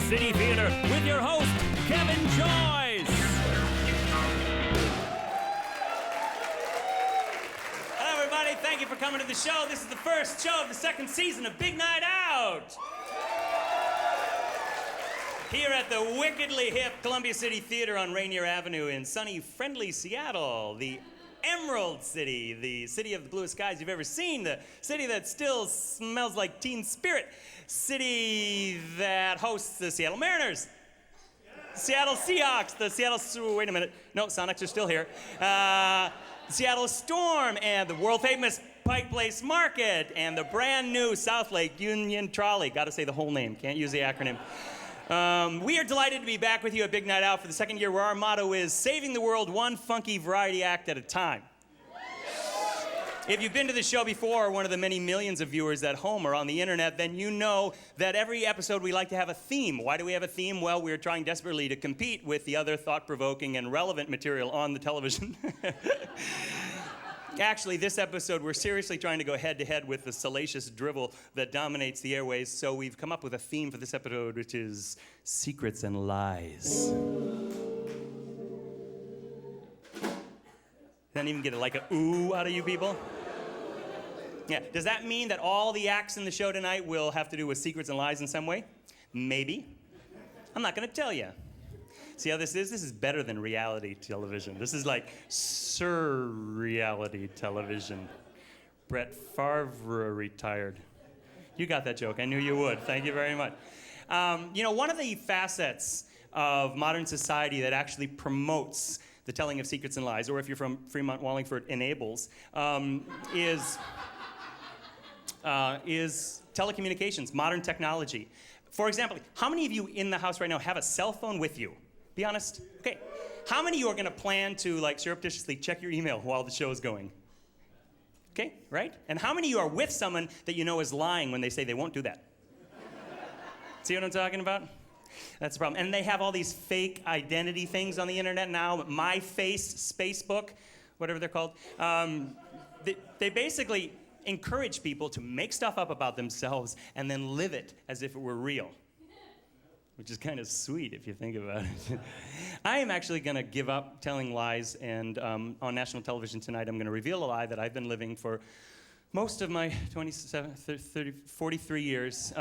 City Theater with your host, Kevin Joyce. Hello, everybody. Thank you for coming to the show. This is the first show of the second season of Big Night Out. Here at the wickedly hip Columbia City Theater on Rainier Avenue in sunny, friendly Seattle, the Emerald City, the city of the bluest skies you've ever seen, the city that still smells like Teen Spirit, city that hosts the Seattle Mariners, Seattle Seahawks, the Seattle, wait a minute, no, Sonics are still here, Seattle Storm, and the world famous Pike Place Market, and the brand new South Lake Union Trolley. Gotta say the whole name, can't use the acronym. We are delighted to be back with you at Big Night Out for the second year, where our motto is saving the world one funky variety act at a time. If you've been to the show before, or one of the many millions of viewers at home or on the internet, then you know that every episode we like to have a theme. Why do we have a theme? Well, we're trying desperately to compete with the other thought-provoking and relevant material on the television. Actually, this episode, we're seriously trying to go head-to-head with the salacious drivel that dominates the airways, so we've come up with a theme for this episode, which is secrets and lies. Didn't even get like a ooh out of you people? Yeah, does that mean that all the acts in the show tonight will have to do with secrets and lies in some way? Maybe. I'm not gonna tell you. See how this is? This is better than reality television. This is like surreality television. Brett Favre retired. You got that joke. I knew you would. Thank you very much. You know, one of the facets of modern society that actually promotes the telling of secrets and lies, or if you're from Fremont, Wallingford, enables, is telecommunications, modern technology. For example, how many of you in the house right now have a cell phone with you? Be honest. Okay. How many of you are going to plan to, like, surreptitiously check your email while the show is going? Okay, right? And how many of you are with someone that you know is lying when they say they won't do that? See what I'm talking about? That's the problem. And they have all these fake identity things on the internet now. My Face, Spacebook, whatever they're called. They basically encourage people to make stuff up about themselves and then live it as if it were real. Which is kind of sweet if you think about it. I am actually going to give up telling lies, and on national television tonight I'm going to reveal a lie that I've been living for most of my 43 years.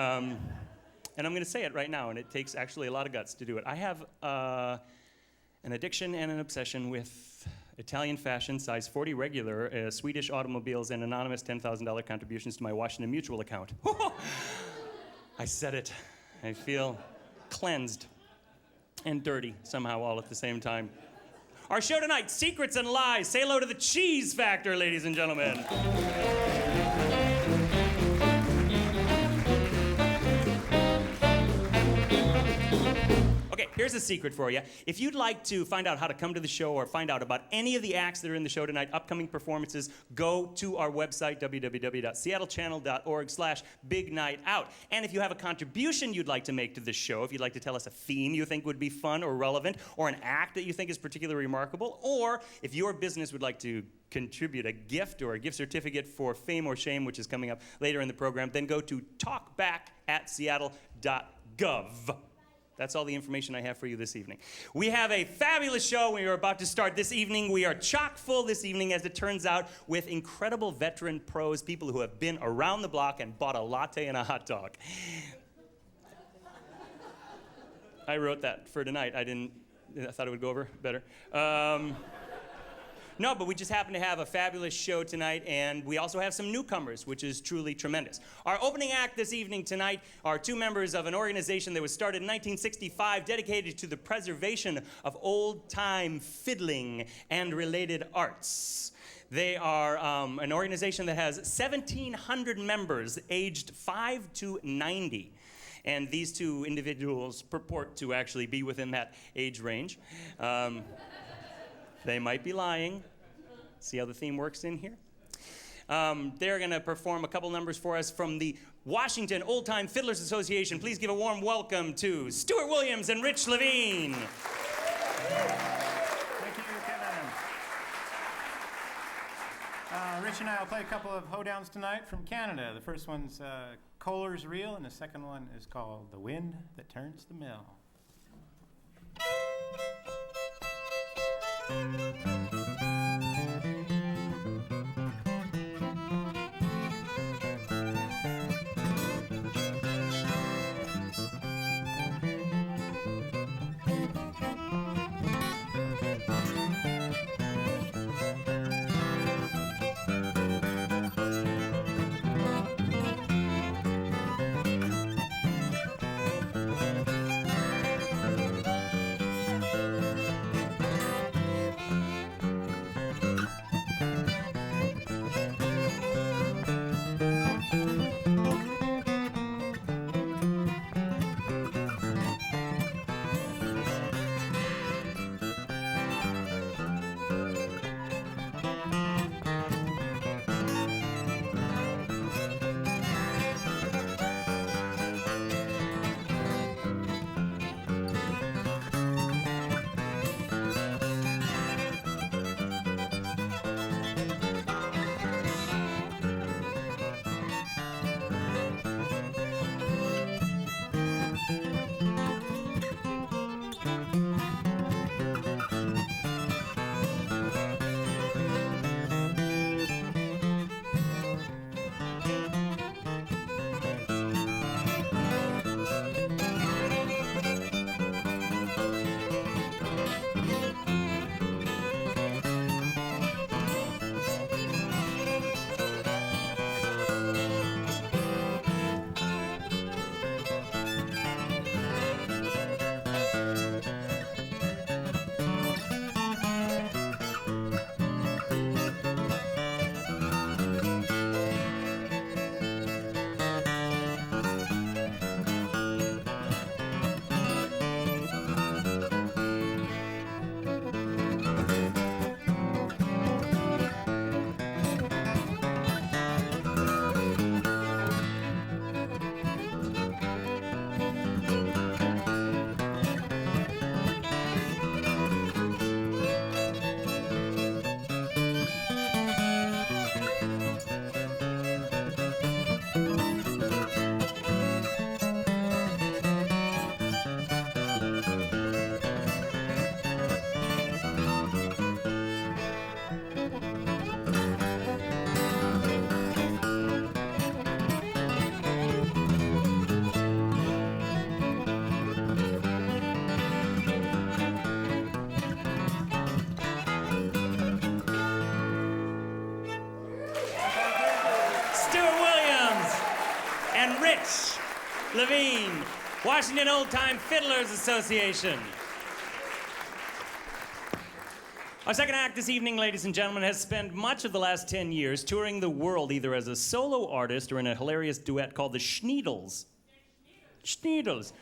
And I'm going to say it right now, and it takes actually a lot of guts to do it. I have an addiction and an obsession with Italian fashion, size 40 regular, Swedish automobiles, and anonymous $10,000 contributions to my Washington Mutual account. I said it. I feel cleansed and dirty somehow all at the same time. Our show tonight, Secrets and Lies. Say hello to the cheese factor, ladies and gentlemen. Okay, here's a secret for you. If you'd like to find out how to come to the show or find out about any of the acts that are in the show tonight, upcoming performances, go to our website, www.seattlechannel.org/bignightout. And if you have a contribution you'd like to make to this show, if you'd like to tell us a theme you think would be fun or relevant, or an act that you think is particularly remarkable, or if your business would like to contribute a gift or a gift certificate for Fame or Shame, which is coming up later in the program, then go to talkback@seattle.gov. That's all the information I have for you this evening. We have a fabulous show we are about to start this evening. We are chock full this evening, as it turns out, with incredible veteran pros, people who have been around the block and bought a latte and a hot dog. I wrote that for tonight. I thought it would go over better. No, but we just happen to have a fabulous show tonight, and we also have some newcomers, which is truly tremendous. Our opening act this evening tonight are two members of an organization that was started in 1965, dedicated to the preservation of old-time fiddling and related arts. They are an organization that has 1,700 members aged 5 to 90. And these two individuals purport to actually be within that age range. They might be lying. See how the theme works in here? They're going to perform a couple numbers for us from the Washington Old Time Fiddlers Association. Please give a warm welcome to Stuart Williams and Rich Levine. Thank you, Kevin. Rich Ayisha and I will play a couple of hoedowns tonight from Canada. The first one's Kohler's Reel, and the second one is called The Wind That Turns the Mill. Levine, Washington Old Time Fiddlers Association. Our second act this evening, ladies and gentlemen, has spent much of the last 10 years touring the world either as a solo artist or in a hilarious duet called the Schneedles. Schneedles.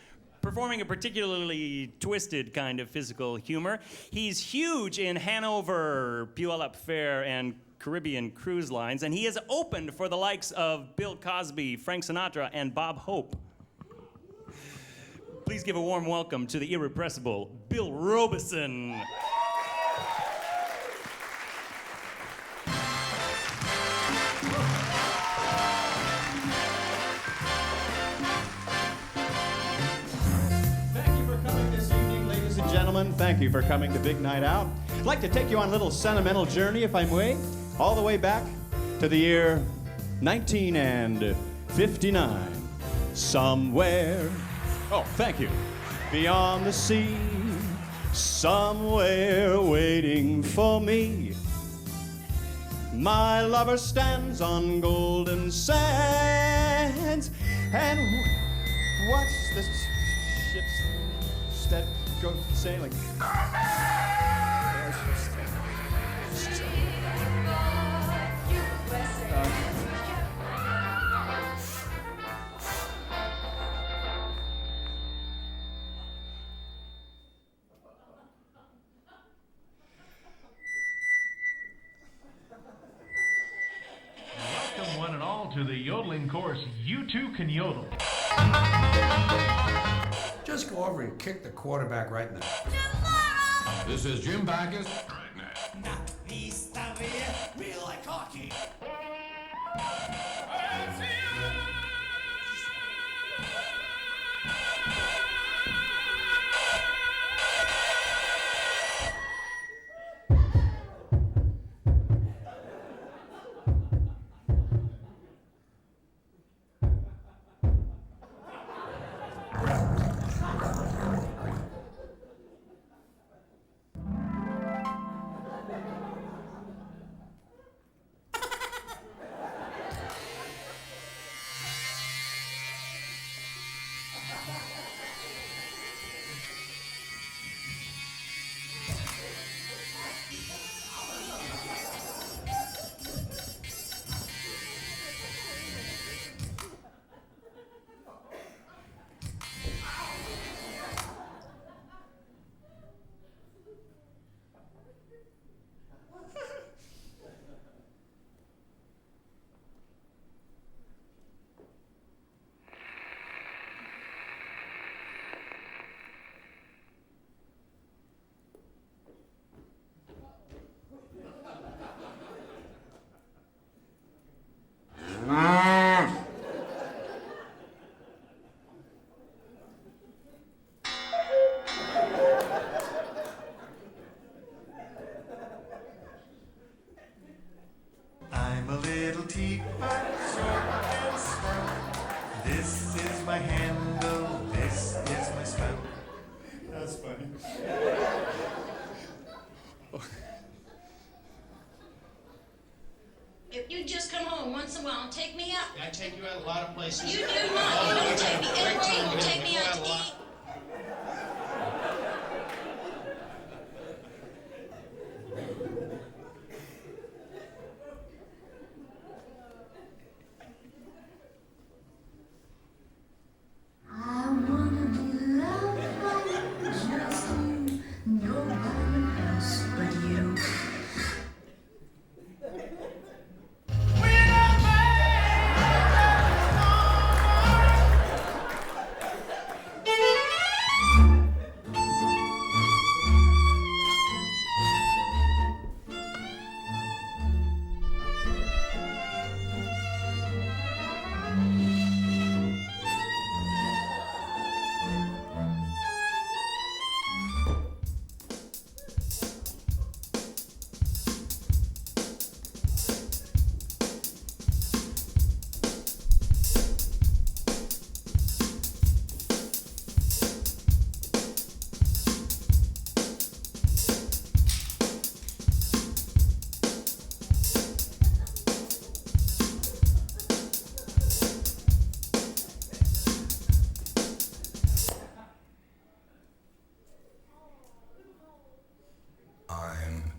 Performing a particularly twisted kind of physical humor. He's huge in Hanover, Puyallup Fair, and Caribbean cruise lines, and he has opened for the likes of Bill Cosby, Frank Sinatra, and Bob Hope. Please give a warm welcome to the irrepressible Bill Robison. Thank you for coming this evening, ladies and gentlemen. Thank you for coming to Big Night Out. I'd like to take you on a little sentimental journey, if I may, all the way back to the year 1959. Somewhere, oh, thank you, beyond the sea, somewhere waiting for me, my lover stands on golden sands, and what's the ship's stead go sailing? Welcome one and all to the yodeling course. You too can yodel. Just go over and kick the quarterback right in the... This is Jim Backus. Not these real like hockey. you just come home once in a while and take me out? I take you out a lot of places. You do not. You don't take me anywhere. You won't take me out to eat. I wanna be loved by just you, nobody else but you.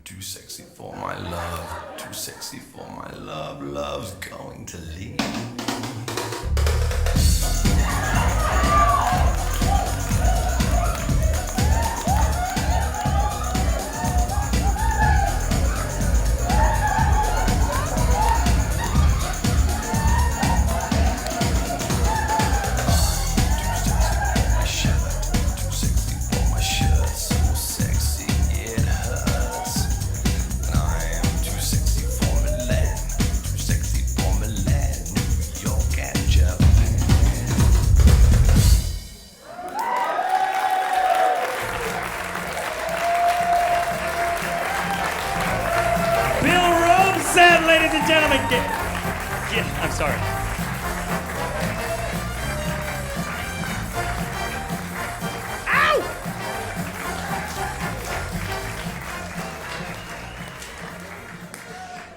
Too sexy for my love, too sexy for my love, love's going to leave. I'm sorry. Ow!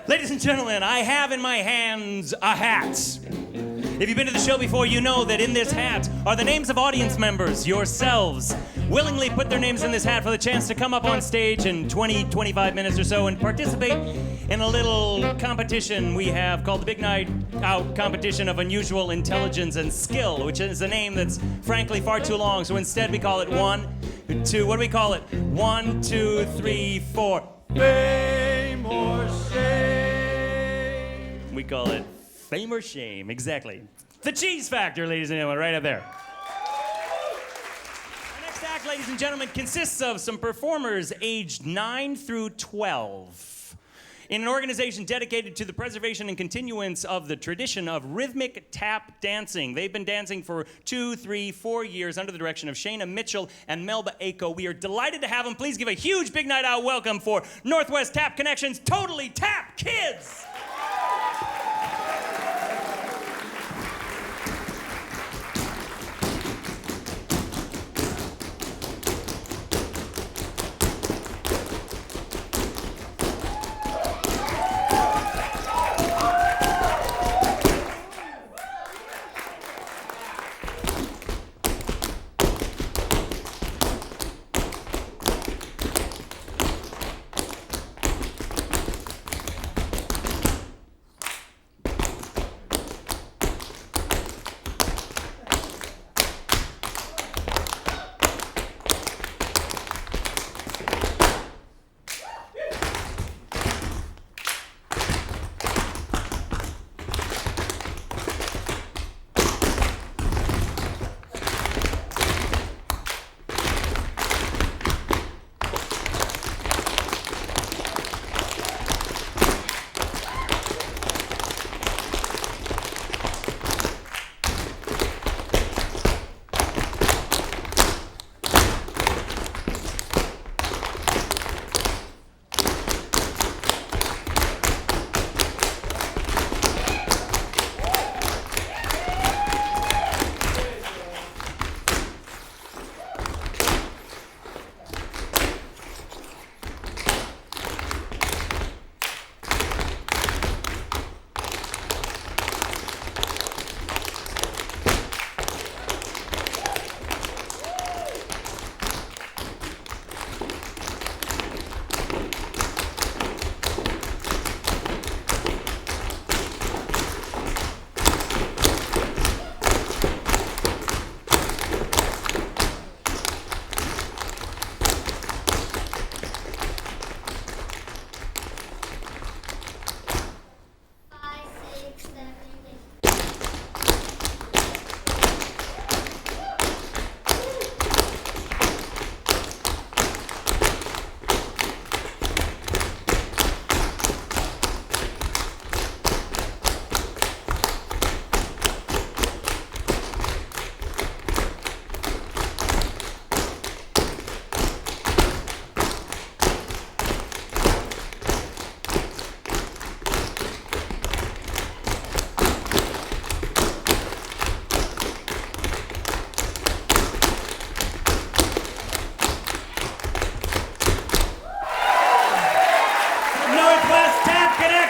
Ladies and gentlemen, I have in my hands a hat. If you've been to the show before, you know that in this hat are the names of audience members, yourselves, willingly put their names in this hat for the chance to come up on stage in 20-25 minutes or so and participate in a little competition we have called the Big Night Out Competition of Unusual Intelligence and Skill, which is a name that's frankly far too long, so instead we call it 1, 2, what do we call it? 1, 2, 3, 4. Fame or shame. We call it Fame or Shame, exactly. The Cheese Factor, ladies and gentlemen, right up there. Our next act, ladies and gentlemen, consists of some performers aged 9 through 12 in an organization dedicated to the preservation and continuance of the tradition of rhythmic tap dancing. They've been dancing for 2, 3, 4 years under the direction of Shaina Mitchell and Melba Ayco. We are delighted to have them. Please give a huge Big Night Out welcome for Northwest Tap Connection's Totally Tap Kids.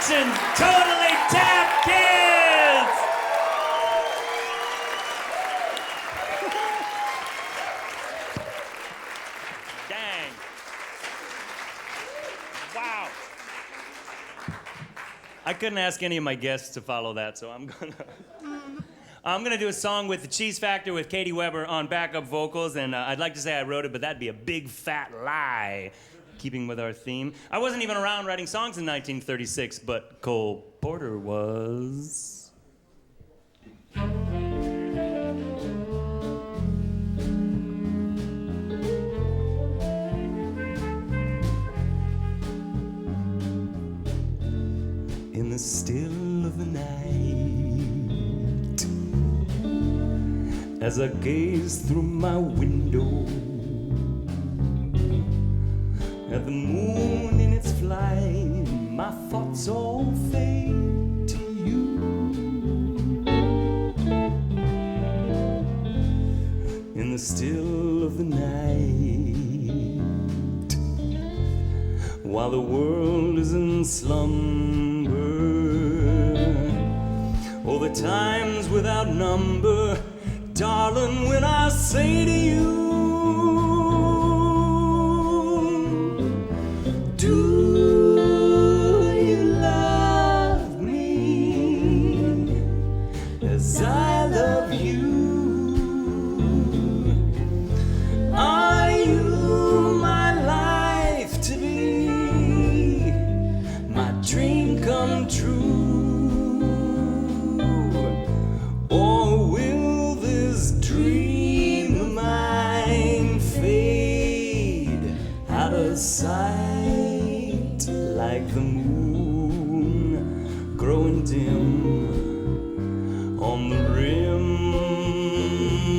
Jackson's Totally Tap Kids! Dang. Wow. I couldn't ask any of my guests to follow that, so I'm gonna do a song with the Cheese Factor with Katie Weber on backup vocals, and I'd like to say I wrote it, but that'd be a big fat lie, keeping with our theme. I wasn't even around writing songs in 1936, but Cole Porter was. In the still of the night, as I gaze through my window at the moon in its flight, my thoughts all fade to you. In the still of the night, while the world is in slumber, oh, the times without number, darling, when I say to you, do you love me as I love you? Are you my life to be, my dream come true? Or will this dream of mine fade out of sight? Like the moon growing dim on the rim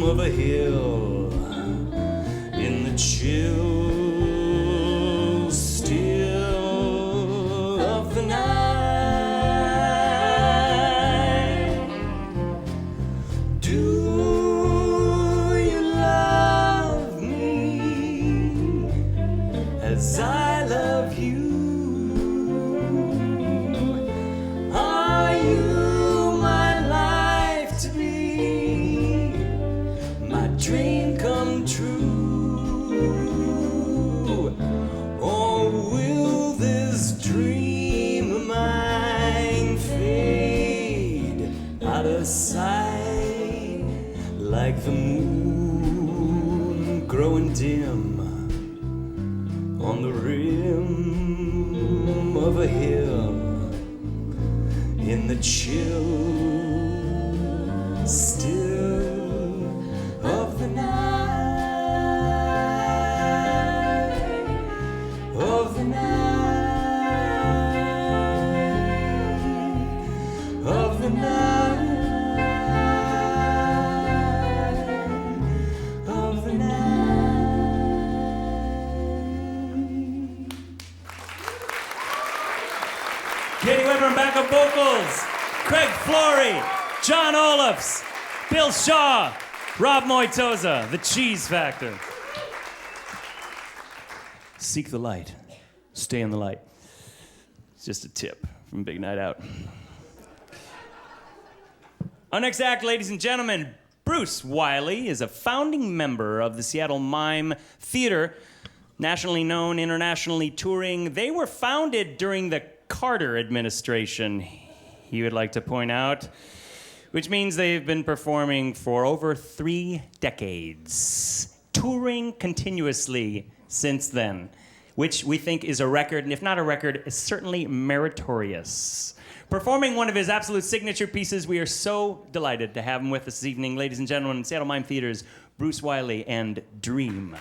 of a hill, in the chill still of the night. Do you love me as I love you? Dream come true, or will this dream of mine fade out of sight like the moon growing dim on the rim of a hill, in the chill still of the night, of the night, of the night, of the night. Katie Weber on backup vocals, Craig Flory, John Olafs, Bill Shaw, Rob Moitoza, The Cheese Factor. Seek the light. Stay in the light. It's just a tip from Big Night Out. Our next act, ladies and gentlemen, Bruce Wylie is a founding member of the Seattle Mime Theater, nationally known, internationally touring. They were founded during the Carter administration, he would like to point out, which means they've been performing for over 3 decades, touring continuously since then, which we think is a record, and if not a record, is certainly meritorious. Performing one of his absolute signature pieces, we are so delighted to have him with us this evening. Ladies and gentlemen, Seattle Mime Theater's Bruce Wylie and Dream.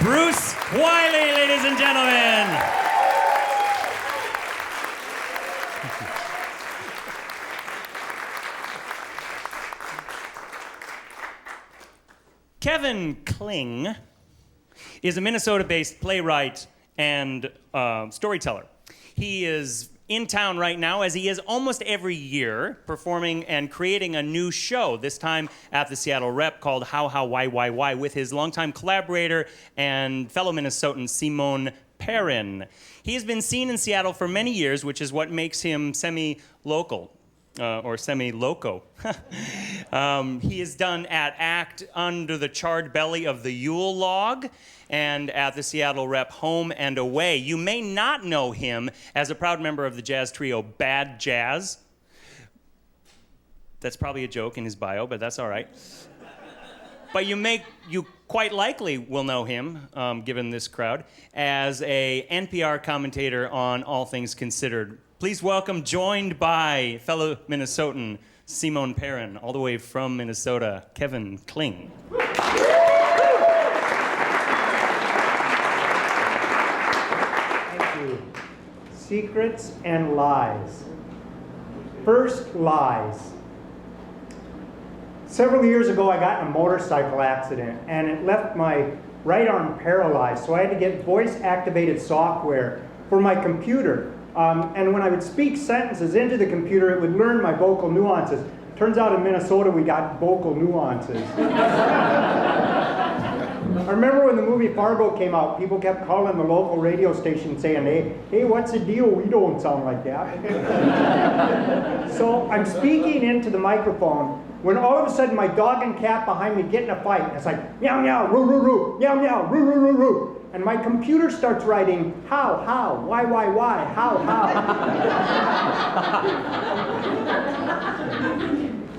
Bruce Wylie, ladies and gentlemen. Kevin Kling is a Minnesota-based playwright and storyteller. He is in town right now, as he is almost every year, performing and creating a new show, this time at the Seattle Rep, called How, Why, with his longtime collaborator and fellow Minnesotan, Simone Perrin. He has been seen in Seattle for many years, which is what makes him semi-local. Or semi-loco. He is done at ACT Under the Charred Belly of the Yule Log and at the Seattle Rep Home and Away. You may not know him as a proud member of the jazz trio Bad Jazz. That's probably a joke in his bio, but that's all right. But you quite likely will know him, given this crowd, as a NPR commentator on All Things Considered. Please welcome, joined by fellow Minnesotan Simone Perrin, all the way from Minnesota, Kevin Kling. Thank you. Secrets and lies. First, lies. Several years ago, I got in a motorcycle accident, and it left my right arm paralyzed, so I had to get voice-activated software for my computer. And when I would speak sentences into the computer, it would learn my vocal nuances. Turns out in Minnesota, we got vocal nuances. I remember when the movie Fargo came out, people kept calling the local radio station saying, hey, what's the deal? We don't sound like that. So I'm speaking into the microphone when all of a sudden my dog and cat behind me get in a fight. And it's like, meow, meow, roo, roo, roo, meow, meow, roo, roo, roo, roo. And my computer starts writing, how, why, how.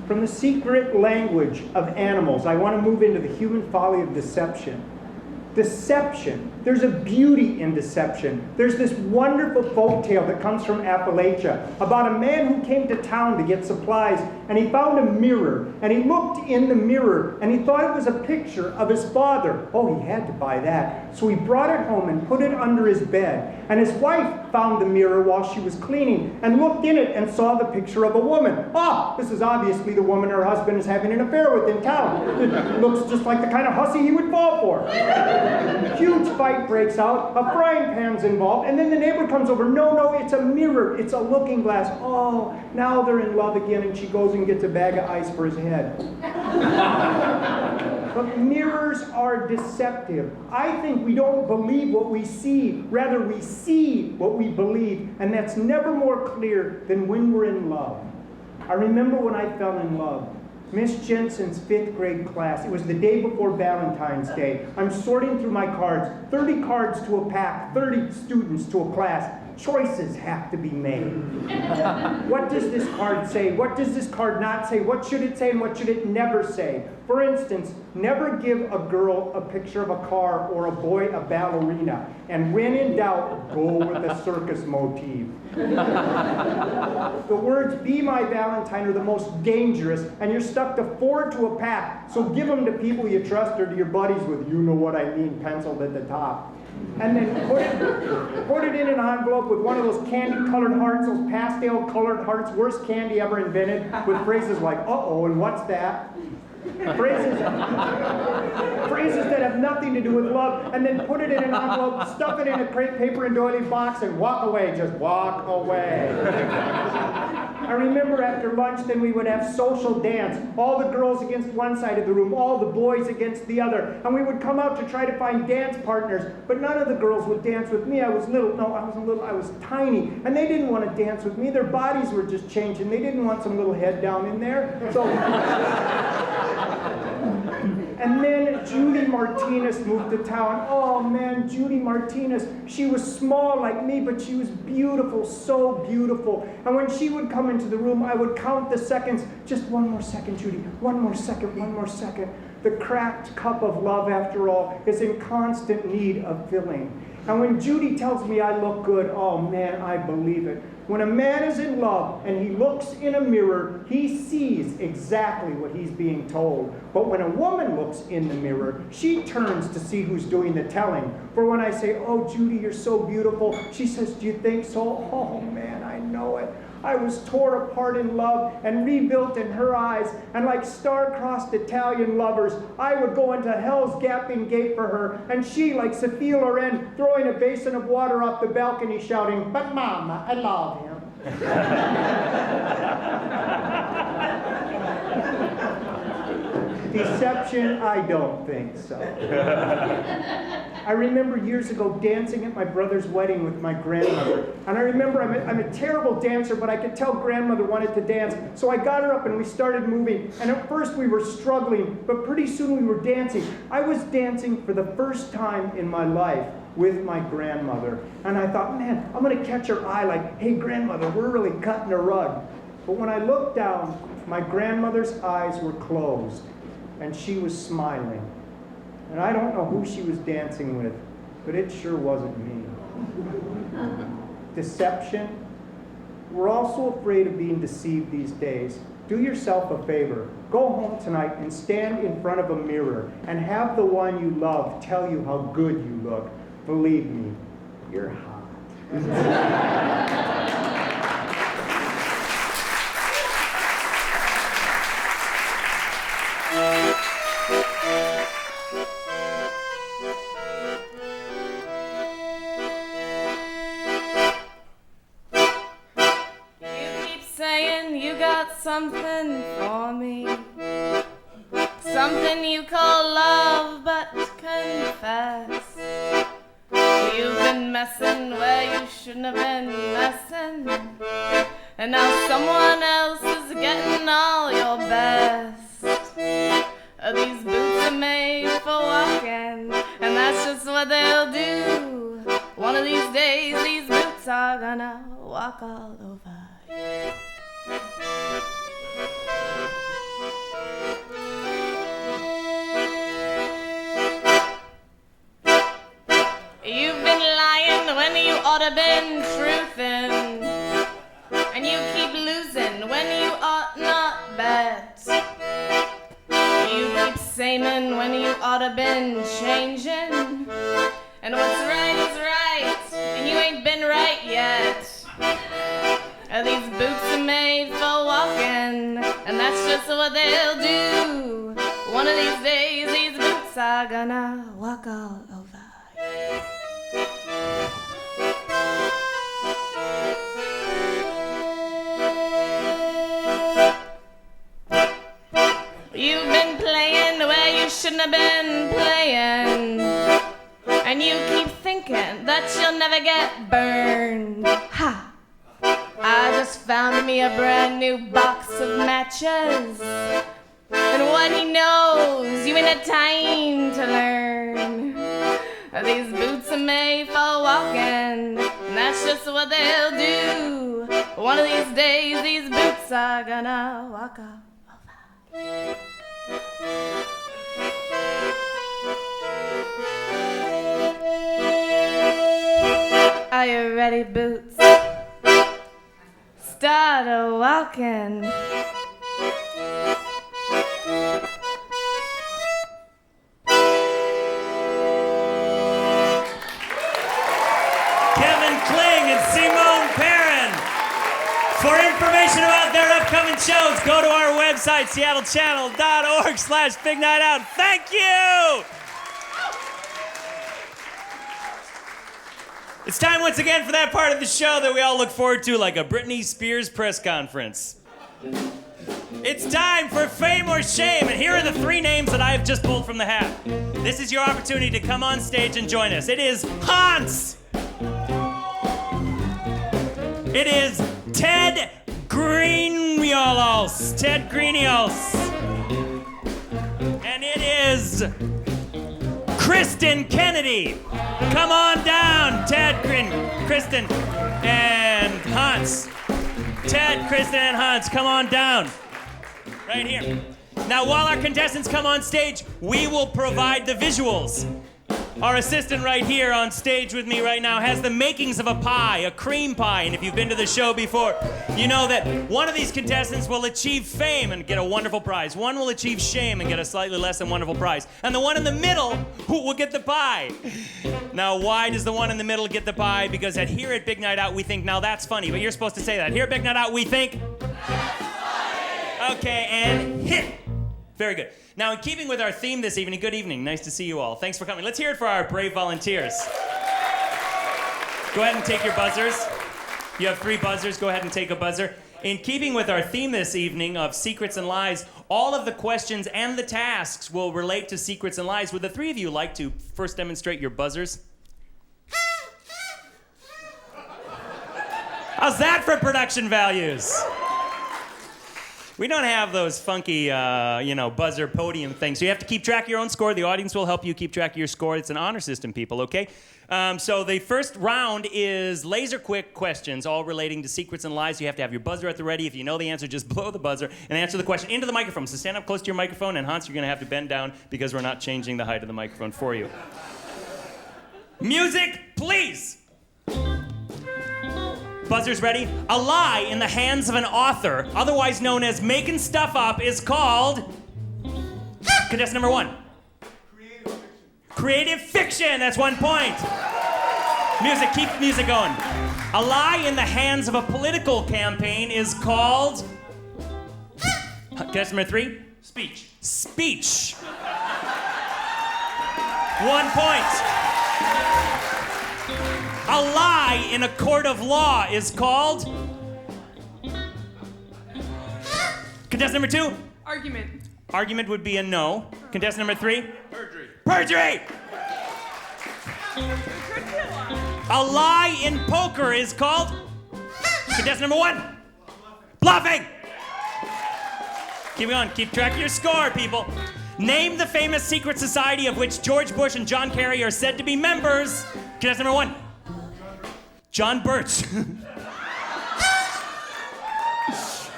From the secret language of animals, I want to move into the human folly of deception. Deception. There's a beauty in deception. There's this wonderful folk tale that comes from Appalachia about a man who came to town to get supplies, and he found a mirror, and he looked in the mirror, and he thought it was a picture of his father. Oh, he had to buy that. So he brought it home and put it under his bed. And his wife found the mirror while she was cleaning and looked in it and saw the picture of a woman. Oh, this is obviously the woman her husband is having an affair with in town. It looks just like the kind of hussy he would fall for. Huge fight breaks out, a frying pan's involved, and then the neighbor comes over. No, it's a mirror, it's a looking glass. Oh, now they're in love again, and she goes and gets a bag of ice for his head. But mirrors are deceptive. I think we don't believe what we see, rather we see what we believe, and that's never more clear than when we're in love. I remember when I fell in love. Miss Jensen's 5th grade class. It was the day before Valentine's Day. I'm sorting through my cards, 30 cards to a pack, 30 students to a class. Choices have to be made. What does this card say? What does this card not say? What should it say and what should it never say? For instance, never give a girl a picture of a car or a boy a ballerina. And when in doubt, go with a circus motif. The words, be my Valentine, are the most dangerous, and you're stuck to 4 to a pack. So give them to people you trust or to your buddies with, you know what I mean, penciled at the top. And then put it in an envelope with one of those candy-colored hearts, those pastel-colored hearts, worst candy ever invented, with phrases like, uh-oh, and what's that? Phrases that have nothing to do with love, and then put it in an envelope, stuff it in a crepe paper and doily box, and walk away. Just walk away. I remember after lunch, then we would have social dance. All the girls against one side of the room, all the boys against the other. And we would come out to try to find dance partners, but none of the girls would dance with me. I was tiny. And they didn't want to dance with me. Their bodies were just changing. They didn't want some little head down in there. So... And then Judy Martinez moved to town. Oh man, Judy Martinez. She was small like me, but she was beautiful, so beautiful. And when she would come into the room, I would count the seconds. Just one more second, Judy. One more second, one more second. The cracked cup of love, after all, is in constant need of filling. And when Judy tells me I look good, oh man, I believe it. When a man is in love and he looks in a mirror, he sees exactly what he's being told. But when a woman looks in the mirror, she turns to see who's doing the telling. For when I say, oh, Judy, you're so beautiful, she says, do you think so? Oh man, I know it. I was torn apart in love and rebuilt in her eyes, and like star-crossed Italian lovers, I would go into hell's gaping gate for her, and she, like Sophie Loren, throwing a basin of water off the balcony, shouting, but Mama, I love him. Deception? I don't think so. I remember years ago dancing at my brother's wedding with my grandmother. And I remember I'm a terrible dancer, but I could tell grandmother wanted to dance. So I got her up and we started moving. And at first we were struggling, but pretty soon we were dancing. I was dancing for the first time in my life with my grandmother. And I thought, man, I'm going to catch her eye like, hey, grandmother, we're really cutting a rug. But when I looked down, my grandmother's eyes were closed. And she was smiling. And I don't know who she was dancing with, but it sure wasn't me. Deception. We're all so afraid of being deceived these days. Do yourself a favor. Go home tonight and stand in front of a mirror and have the one you love tell you how good you look. Believe me, you're hot. Something for me, something you call love, but confess you've been messing where you shouldn't have been messing, and now someone else is getting all your best. These boots are made for walking, and that's just what they'll do. One of these days these boots are gonna walk all over you. You've been lying when you ought to been truthin', and you keep losing when you ought not bet. You keep saying when you ought to been changing, and what's right is right, and you ain't been right yet. These boots are made for walking, and that's just what they'll do. One of these days these boots are gonna walk all over you. You've been playing where you shouldn't have been playing, and you keep thinking that you'll never get burned. Ha! I just found me a brand new box of matches, and what he knows you ain't had time to learn. These boots are made for walking, and that's just what they'll do. One of these days these boots are gonna walk all over. Are you ready, boots? Start a-walking. Kevin Kling and Simone Perrin. For information about their upcoming shows, go to our website, seattlechannel.org/bignightout. Thank you! It's time once again for that part of the show that we all look forward to like a Britney Spears press conference. It's time for Fame or Shame, and here are the three names that I have just pulled from the hat. This is your opportunity to come on stage and join us. It is Hans. It is Ted Greeniolos. And it is Kristen Kennedy. Come on down, Kristen, and Hans. Ted, Kristen, and Hans, come on down. Right here. Now, while our contestants come on stage, we will provide the visuals. Our assistant right here on stage with me right now has the makings of a pie, a cream pie. And if you've been to the show before, you know that one of these contestants will achieve fame and get a wonderful prize. One will achieve shame and get a slightly less than wonderful prize. And the one in the middle will get the pie. Now, why does the one in the middle get the pie? Because here at Big Night Out, we think, now that's funny. But you're supposed to say that. Here at Big Night Out, we think... That's funny! Okay, and hit. Very good. Now, in keeping with our theme this evening, good evening. Nice to see you all. Thanks for coming. Let's hear it for our brave volunteers. Go ahead and take your buzzers. You have 3 buzzers. Go ahead and take a buzzer. In keeping with our theme this evening of secrets and lies, all of the questions and the tasks will relate to secrets and lies. Would the 3 of you like to first demonstrate your buzzers? How's that for production values? We don't have those funky, buzzer podium things. So you have to keep track of your own score. The audience will help you keep track of your score. It's an honor system, people, okay? So the first round is laser quick questions, all relating to secrets and lies. You have to have your buzzer at the ready. If you know the answer, just blow the buzzer and answer the question into the microphone. So stand up close to your microphone, and Hans, you're going to have to bend down because we're not changing the height of the microphone for you. Music, please. Buzzers ready? A lie in the hands of an author, otherwise known as making stuff up, is called... Contestant number 1. Creative fiction. That's 1 point. Music, keep the music going. A lie in the hands of a political campaign is called... Contestant number 3. Speech. 1 point. A lie in a court of law is called... Contestant number 2? Argument. Argument would be a no. Contestant number 3? Perjury! A lie in poker is called... Contestant number 1? Bluffing! Keep going. Keep track of your score, people. Name the famous secret society of which George Bush and John Kerry are said to be members. Contestant number 1? John Birch.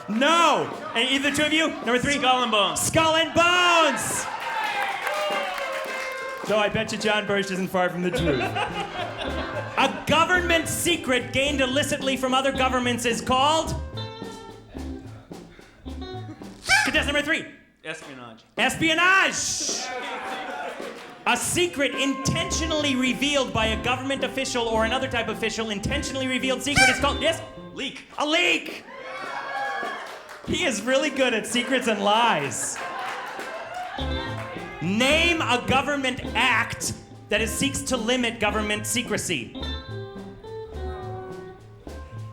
No! And either 2 of you? Number 3? Skull and Bones. Skull and Bones! So I bet you John Birch isn't far from the truth. A government secret gained illicitly from other governments is called... Contestant number 3? Espionage! A secret intentionally revealed by a government official or another type of official, intentionally revealed secret is called... Yes? Leak. A leak! He is really good at secrets and lies. Name a government act that seeks to limit government secrecy.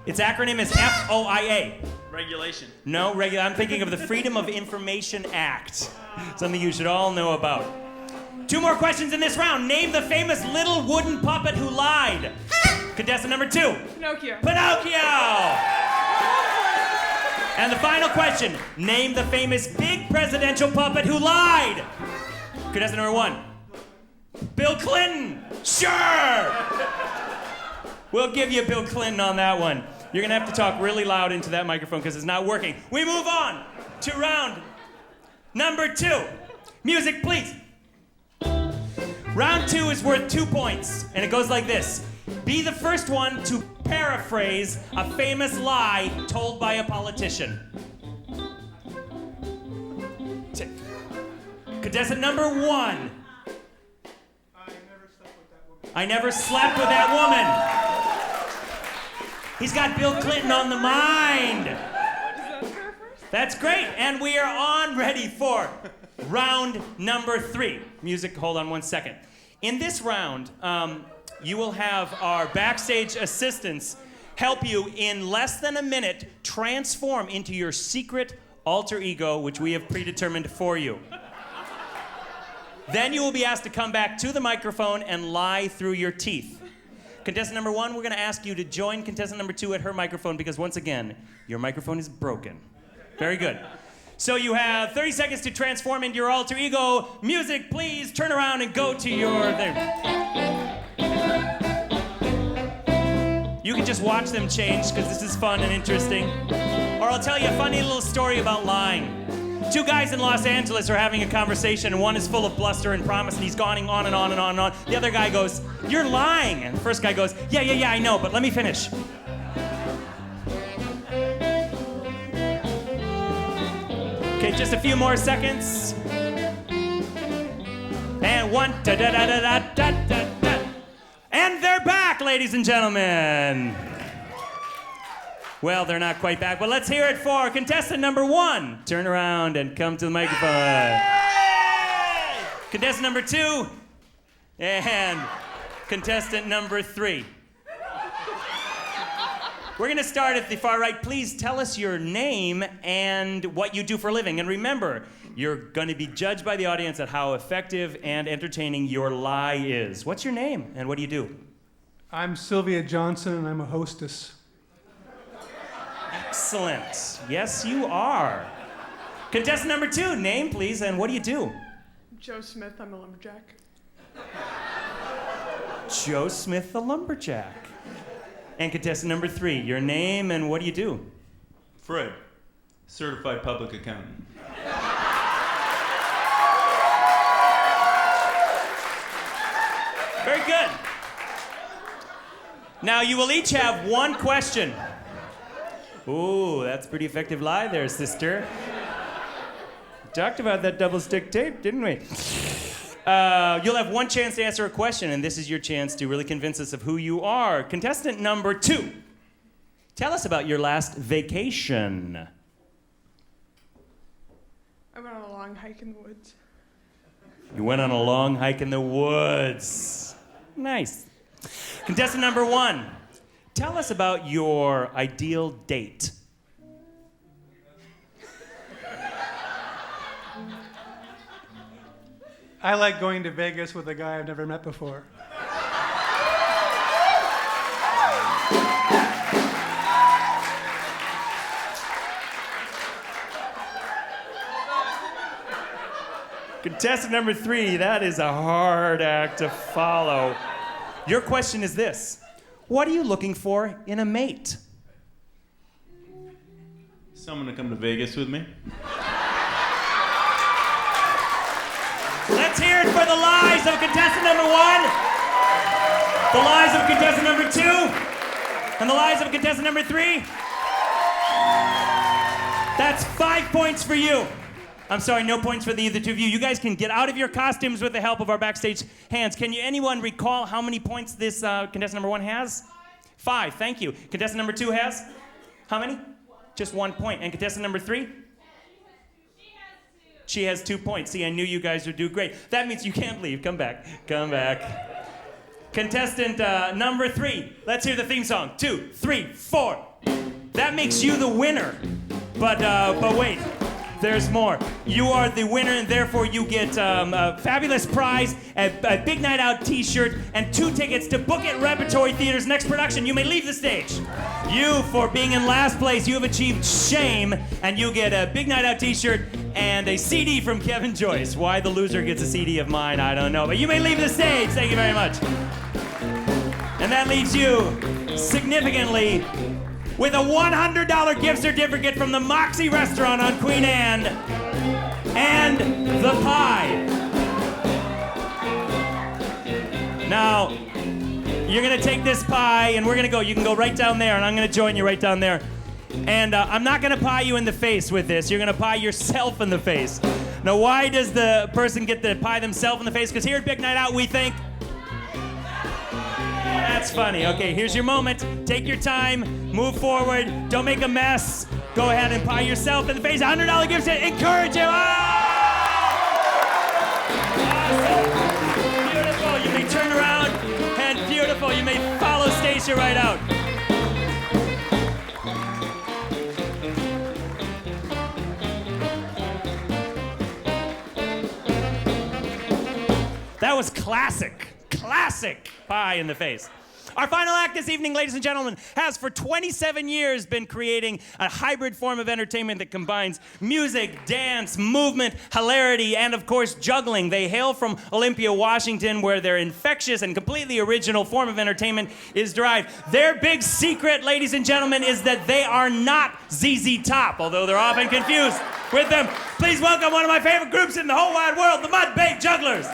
Its acronym is FOIA. Regulation. No, I'm thinking of the Freedom of Information Act. Something you should all know about. 2 more questions in this round. Name the famous little wooden puppet who lied. Contestant number 2. Pinocchio! And the final question. Name the famous big presidential puppet who lied. Contestant number 1. Bill Clinton. Sure! We'll give you Bill Clinton on that one. You're going to have to talk really loud into that microphone because it's not working. We move on to round number 2. Music, please. Round 2 is worth 2 points, and it goes like this. Be the first one to paraphrase a famous lie told by a politician. Contestant number 1. I never slept with that woman. He's got Bill Clinton on the mind. That's great, and we are on ready for round number 3. Music, hold on 1 second. In this round, you will have our backstage assistants help you in less than a minute transform into your secret alter ego, which we have predetermined for you. Then you will be asked to come back to the microphone and lie through your teeth. Contestant number 1, we're going to ask you to join contestant number 2 at her microphone because once again, your microphone is broken. Very good. So you have 30 seconds to transform into your alter ego. Music, please turn around and go to your... You can just watch them change because this is fun and interesting. Or I'll tell you a funny little story about lying. Two guys in Los Angeles are having a conversation, and one is full of bluster and promise, and he's going on and on and on and on. The other guy goes, "You're lying." And the first guy goes, Yeah, I know, but let me finish. Okay, just a few more seconds. And one, da-da-da-da-da-da-da-da. And they're back, ladies and gentlemen. Well, they're not quite back, but let's hear it for contestant number 1. Turn around and come to the microphone. Contestant number 2. And contestant number 3. We're going to start at the far right. Please tell us your name and what you do for a living. And remember, you're going to be judged by the audience at how effective and entertaining your lie is. What's your name and what do you do? I'm Sylvia Johnson and I'm a hostess. Excellent. Yes, you are. Contestant number 2, name please, and what do you do? Joe Smith, I'm a lumberjack. Joe Smith, the lumberjack. And contestant number 3, your name and what do you do? Fred, certified public accountant. Very good. Now you will each have one question. Ooh, that's a pretty effective lie there, sister. We talked about that double stick tape, didn't we? You'll have one chance to answer a question, and this is your chance to really convince us of who you are. Contestant number 2, tell us about your last vacation. I went on a long hike in the woods. You went on a long hike in the woods. Nice. Contestant number 1, tell us about your ideal date. I like going to Vegas with a guy I've never met before. Contestant number 3, that is a hard act to follow. Your question is this: what are you looking for in a mate? Someone to come to Vegas with me. Let's hear it for the lies of contestant number 1, the lies of contestant number 2, and the lies of contestant number 3. That's 5 points for you. I'm sorry, no points for the other 2 of you. You guys can get out of your costumes with the help of our backstage hands. Can anyone recall how many points this contestant number 1 has? 5, thank you. Contestant number 2 has? How many? Just 1 point. And contestant number 3? She has 2 points. See, I knew you guys would do great. That means you can't leave. Come back. Come back. Contestant number 3. Let's hear the theme song. 2, 3, 4. That makes you the winner. But wait. There's more. You are the winner, and therefore you get a fabulous prize, a Big Night Out t-shirt, and 2 tickets to Book It Repertory Theater's next production. You may leave the stage. You, for being in last place, you have achieved shame, and you get a Big Night Out t-shirt and a CD from Kevin Joyce. Why the loser gets a CD of mine, I don't know, but you may leave the stage. Thank you very much. And that leaves you significantly with a $100 gift certificate from the Moxie Restaurant on Queen Anne and the pie. Now, you're gonna take this pie and we're gonna go. You can go right down there and I'm gonna join you right down there. And I'm not gonna pie you in the face with this. You're gonna pie yourself in the face. Now, why does the person get to pie themselves in the face? Because here at Big Night Out, we think, that's funny. Okay, here's your moment. Take your time. Move forward. Don't make a mess. Go ahead and pie yourself in the face. $100 gift certificate. Encourage him. Awesome. Beautiful. You may turn around. And beautiful. You may follow Stacia right out. That was classic. Classic pie in the face. Our final act this evening, ladies and gentlemen, has for 27 years been creating a hybrid form of entertainment that combines music, dance, movement, hilarity, and of course, juggling. They hail from Olympia, Washington, where their infectious and completely original form of entertainment is derived. Their big secret, ladies and gentlemen, is that they are not ZZ Top, although they're often confused With them, please welcome one of my favorite groups in the whole wide world, the Mud Bay Jugglers.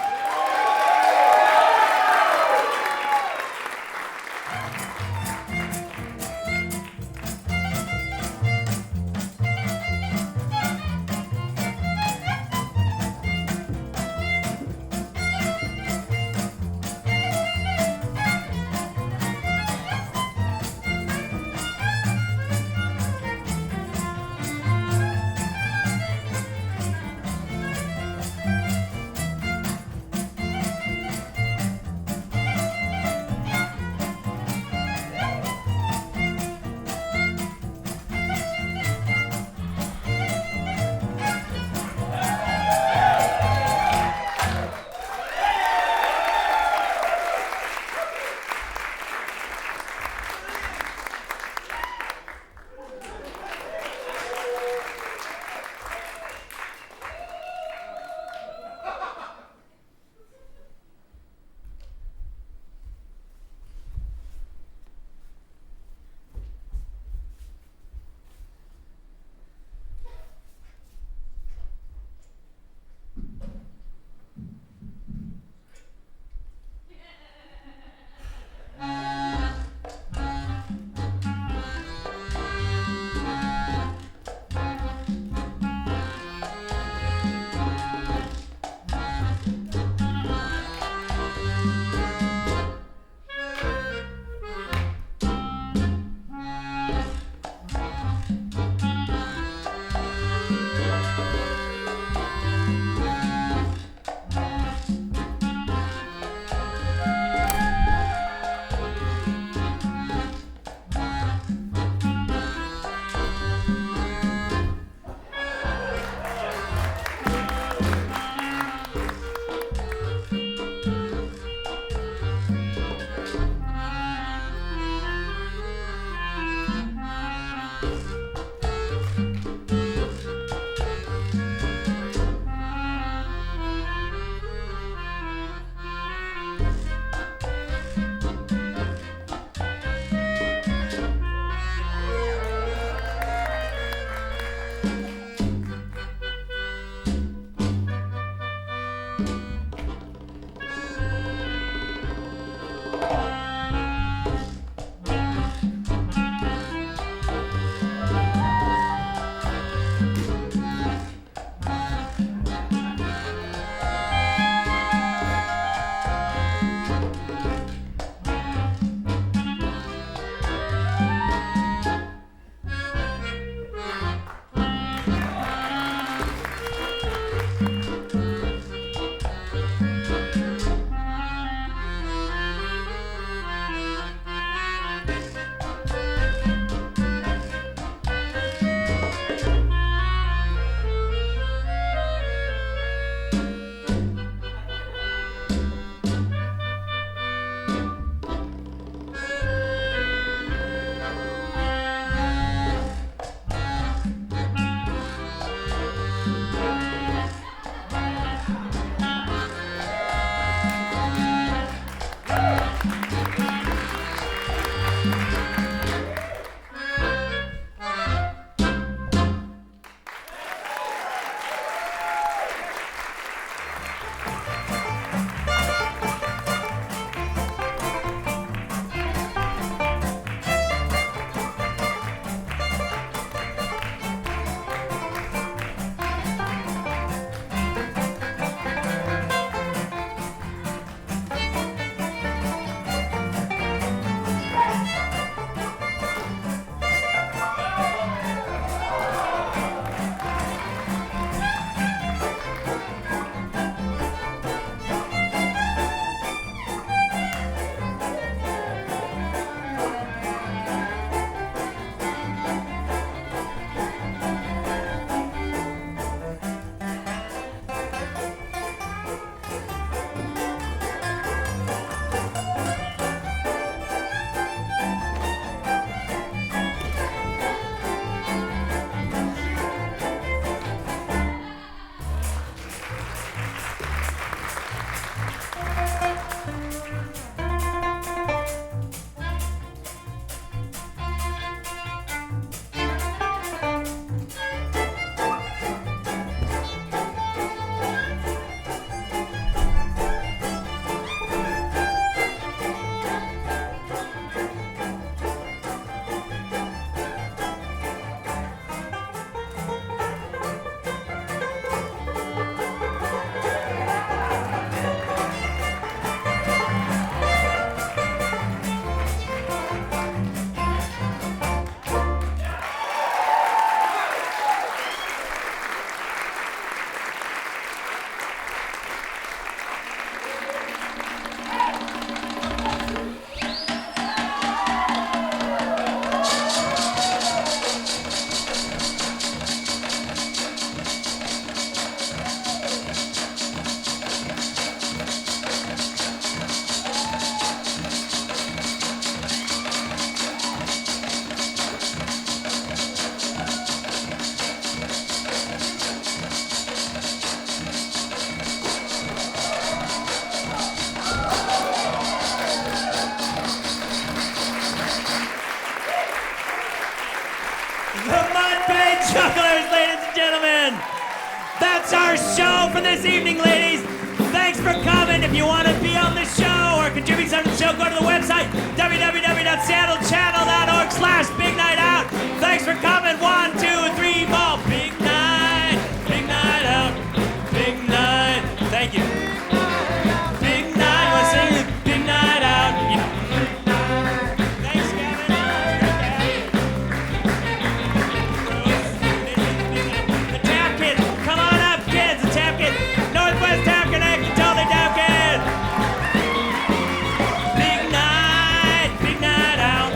Jackson. That's our show for this evening, ladies. Thanks for coming. If you want to be on the show or contribute something to the show, go to the website, www.seattlechannel.org/bignightout. Thanks for coming. 1, 2, 3, 4. Big night out. Big night. Thank you. Big night. You want to sing it? Big night out. Thanks, Kevin. The Tap Kids. Come on up, kids. The Tap Kids. Northwest Tap Connect. Totally Tap Kids. Big night out.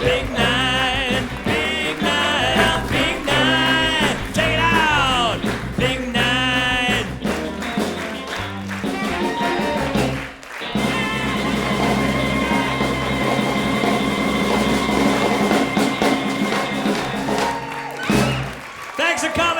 Big night out. Big night. Check it out. Big night. Thanks for coming.